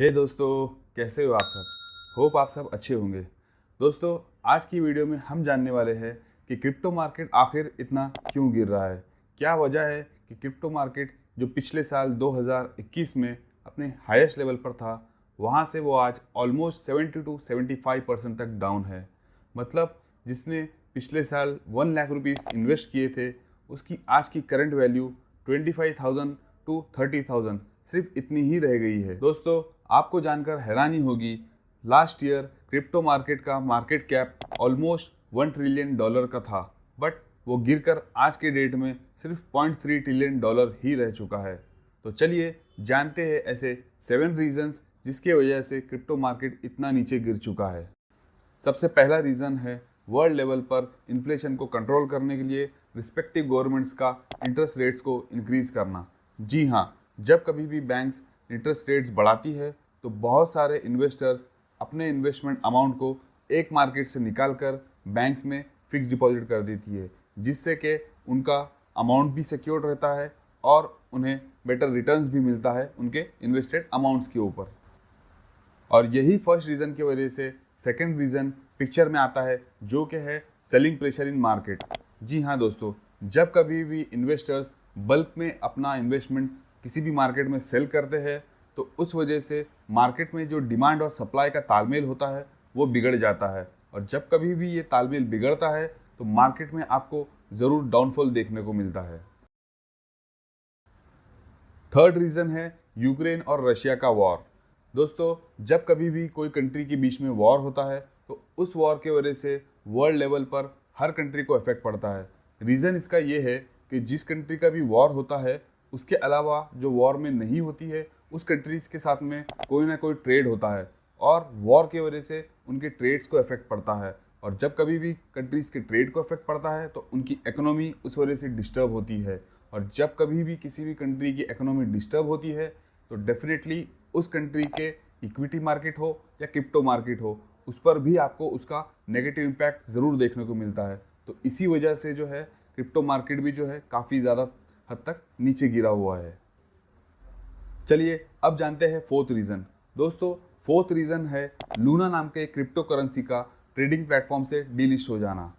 हे दोस्तों, कैसे हो आप सब। होप आप सब अच्छे होंगे। दोस्तों, आज की वीडियो में हम जानने वाले हैं कि क्रिप्टो मार्केट आखिर इतना क्यों गिर रहा है। क्या वजह है कि क्रिप्टो मार्केट जो पिछले साल 2021 में अपने हाईएस्ट लेवल पर था, वहाँ से वो आज ऑलमोस्ट 70 to 75% तक डाउन है। मतलब जिसने पिछले साल 1 लाख रुपीस इन्वेस्ट किए थे, उसकी आज की करंट वैल्यू 25,000 to 30,000 सिर्फ इतनी ही रह गई है। दोस्तों, आपको जानकर हैरानी होगी, लास्ट ईयर क्रिप्टो मार्केट का मार्केट कैप ऑलमोस्ट $1 ट्रिलियन का था, बट वो गिरकर आज के डेट में सिर्फ $0.3 ट्रिलियन ही रह चुका है। तो चलिए जानते हैं ऐसे 7 रीजंस जिसके वजह से क्रिप्टो मार्केट इतना नीचे गिर चुका है। सबसे पहला रीज़न है वर्ल्ड लेवल पर इन्फ्लेशन को कंट्रोल करने के लिए रिस्पेक्टिव गवर्नमेंट्स का इंटरेस्ट रेट्स को इंक्रीज करना। जी हाँ, जब कभी भी बैंक्स इंटरेस्ट रेट्स बढ़ाती है तो बहुत सारे इन्वेस्टर्स अपने इन्वेस्टमेंट अमाउंट को एक मार्केट से निकाल कर बैंक्स में फिक्स डिपॉजिट कर देती है, जिससे कि उनका अमाउंट भी सिक्योर्ड रहता है और उन्हें बेटर रिटर्न्स भी मिलता है उनके इन्वेस्टेड अमाउंट्स के ऊपर। और यही फर्स्ट रीज़न की वजह से सेकंड रीज़न पिक्चर में आता है, जो कि है सेलिंग प्रेशर इन मार्केट। जी हाँ दोस्तों, जब कभी भी इन्वेस्टर्स बल्क में अपना इन्वेस्टमेंट किसी भी मार्केट में सेल करते हैं तो उस वजह से मार्केट में जो डिमांड और सप्लाई का तालमेल होता है वो बिगड़ जाता है। और जब कभी भी ये तालमेल बिगड़ता है तो मार्केट में आपको ज़रूर डाउनफॉल देखने को मिलता है। थर्ड रीज़न है यूक्रेन और रशिया का वॉर। दोस्तों, जब कभी भी कोई कंट्री के बीच में वॉर होता है तो उस वॉर के वजह से वर्ल्ड लेवल पर हर कंट्री को इफेक्ट पड़ता है। रीज़न इसका ये है कि जिस कंट्री का भी वॉर होता है उसके अलावा जो वॉर में नहीं होती है उस कंट्रीज़ के साथ में कोई ना कोई ट्रेड होता है और वॉर की वजह से उनके ट्रेड्स को इफेक्ट पड़ता है। और जब कभी भी कंट्रीज़ के ट्रेड को इफेक्ट पड़ता है तो उनकी इकोनॉमी उस वजह से डिस्टर्ब होती है। और जब कभी भी किसी भी कंट्री की इकोनॉमी डिस्टर्ब होती है तो डेफिनेटली उस कंट्री के इक्विटी मार्केट हो या क्रिप्टो मार्केट हो, उस पर भी आपको उसका नेगेटिव इम्पैक्ट ज़रूर देखने को मिलता है। तो इसी वजह से जो है क्रिप्टो मार्केट भी जो है काफ़ी ज़्यादा हद तक नीचे गिरा हुआ है। चलिए अब जानते हैं फोर्थ रीज़न। दोस्तों, फोर्थ रीज़न है लूना नाम के क्रिप्टो करेंसी का ट्रेडिंग प्लेटफॉर्म से डीलिस्ट हो जाना।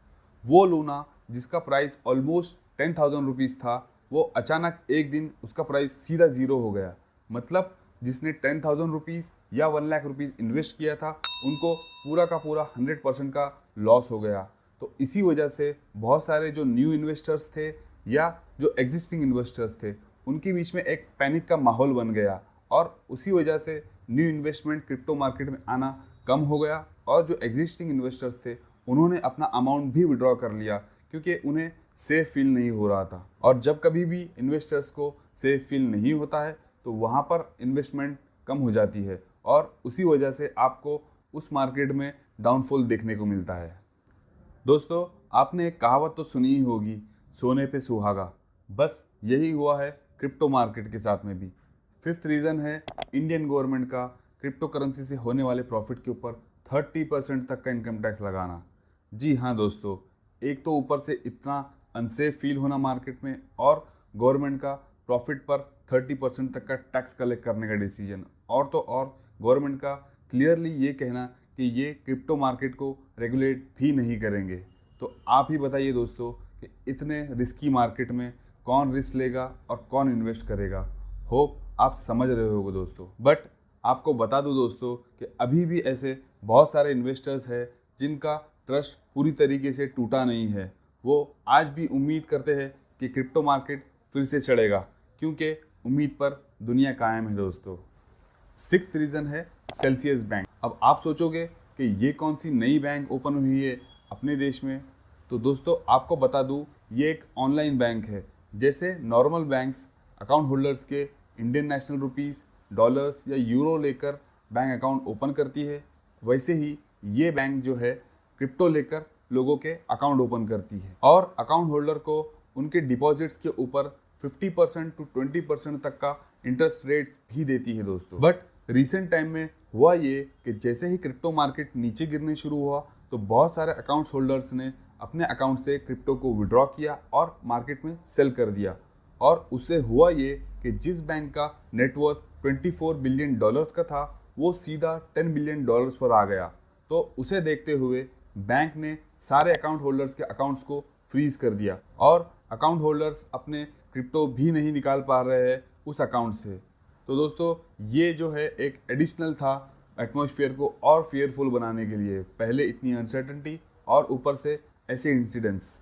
वो लूना जिसका प्राइस ऑलमोस्ट 10,000 रुपीज़ था, वो अचानक एक दिन उसका प्राइस सीधा ज़ीरो हो गया। मतलब जिसने 10,000 रुपीज़ या 1 लाख रुपीज़ इन्वेस्ट किया था उनको पूरा का पूरा 100% का लॉस हो गया। तो इसी वजह से बहुत सारे जो न्यू इन्वेस्टर्स थे या जो एग्जिस्टिंग इन्वेस्टर्स थे उनके बीच में एक पैनिक का माहौल बन गया और उसी वजह से न्यू इन्वेस्टमेंट क्रिप्टो मार्केट में आना कम हो गया। और जो एग्जिस्टिंग इन्वेस्टर्स थे उन्होंने अपना अमाउंट भी विड्रॉ कर लिया क्योंकि उन्हें सेफ फील नहीं हो रहा था। और जब कभी भी इन्वेस्टर्स को सेफ फील नहीं होता है तो वहाँ पर इन्वेस्टमेंट कम हो जाती है और उसी वजह से आपको उस मार्केट में डाउनफॉल देखने को मिलता है। दोस्तों, आपने एक कहावत तो सुनी ही होगी, सोने पे सुहागा। बस यही हुआ है क्रिप्टो मार्केट के साथ में भी। फिफ्थ रीज़न है इंडियन गवर्नमेंट का क्रिप्टो करेंसी से होने वाले प्रॉफिट के ऊपर 30% तक का इनकम टैक्स लगाना। जी हाँ दोस्तों, एक तो ऊपर से इतना अनसेफ फील होना मार्केट में और गवर्नमेंट का प्रॉफिट पर 30% तक का टैक्स कलेक्ट करने का डिसीजन, और तो और गवर्नमेंट का क्लियरली ये कहना कि ये क्रिप्टो मार्केट को रेगुलेट भी नहीं करेंगे। तो आप ही बताइए दोस्तों कि इतने रिस्की मार्केट में कौन रिस्क लेगा और कौन इन्वेस्ट करेगा। होप आप समझ रहे होगे दोस्तों। बट आपको बता दूं दोस्तों कि अभी भी ऐसे बहुत सारे इन्वेस्टर्स हैं जिनका ट्रस्ट पूरी तरीके से टूटा नहीं है। वो आज भी उम्मीद करते हैं कि क्रिप्टो मार्केट फिर से चढ़ेगा, क्योंकि उम्मीद पर दुनिया कायम है दोस्तों। सिक्स्थ रीज़न है सेल्सियस बैंक। अब आप सोचोगे कि ये कौन सी नई बैंक ओपन हुई है अपने देश में। तो दोस्तों, आपको बता दूं, ये एक ऑनलाइन बैंक है। जैसे नॉर्मल बैंक्स अकाउंट होल्डर्स के इंडियन नेशनल रुपीस, डॉलर्स या यूरो लेकर बैंक अकाउंट ओपन करती है, वैसे ही ये बैंक जो है क्रिप्टो लेकर लोगों के अकाउंट ओपन करती है और अकाउंट होल्डर को उनके डिपॉजिट्स के ऊपर 50% to 20% तक का इंटरेस्ट रेट्स भी देती है दोस्तों। बट रिसेंट टाइम में हुआ ये कि जैसे ही क्रिप्टो मार्केट नीचे गिरने शुरू हुआ तो बहुत सारे अकाउंट होल्डर्स ने अपने अकाउंट से क्रिप्टो को विड्रॉ किया और मार्केट में सेल कर दिया। और उससे हुआ ये कि जिस बैंक का नेटवर्थ $24 बिलियन का था वो सीधा $10 बिलियन पर आ गया। तो उसे देखते हुए बैंक ने सारे अकाउंट होल्डर्स के अकाउंट्स को फ्रीज कर दिया और अकाउंट होल्डर्स अपने क्रिप्टो भी नहीं निकाल पा रहे हैं उस अकाउंट से। तो दोस्तों ये जो है एक एडिशनल था एटमॉस्फेयर को और फियरफुल बनाने के लिए। पहले इतनी अनसर्टेनिटी और ऊपर से ऐसे incidents.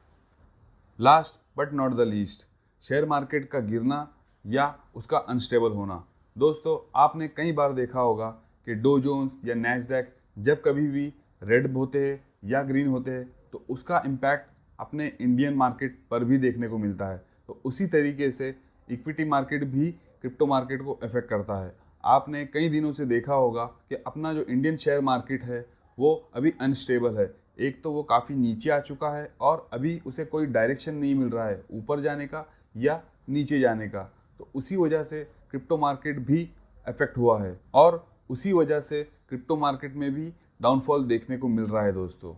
Last but not the least, share market का गिरना या उसका अनस्टेबल होना। दोस्तों आपने कई बार देखा होगा कि डो जोन्स या नैस्डैक जब कभी भी रेड होते हैं या ग्रीन होते हैं तो उसका इम्पैक्ट अपने इंडियन मार्केट पर भी देखने को मिलता है। तो उसी तरीके से इक्विटी मार्केट भी क्रिप्टो मार्केट को अफेक्ट करता है। आपने कई दिनों से देखा होगा कि अपना जो इंडियन शेयर मार्केट है वो अभी अनस्टेबल है। एक तो वो काफ़ी नीचे आ चुका है और अभी उसे कोई डायरेक्शन नहीं मिल रहा है ऊपर जाने का या नीचे जाने का। तो उसी वजह से क्रिप्टो मार्केट भी अफेक्ट हुआ है और उसी वजह से क्रिप्टो मार्केट में भी डाउनफॉल देखने को मिल रहा है दोस्तों।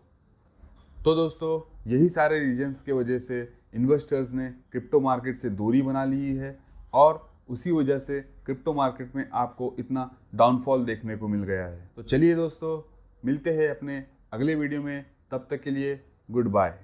तो दोस्तों यही सारे रीजंस के वजह से इन्वेस्टर्स ने क्रिप्टो मार्केट से दूरी बना ली है और उसी वजह से क्रिप्टो मार्केट में आपको इतना डाउनफॉल देखने को मिल गया है। तो चलिए दोस्तों मिलते हैं अपने अगले वीडियो में, तब तक के लिए गुड बाय।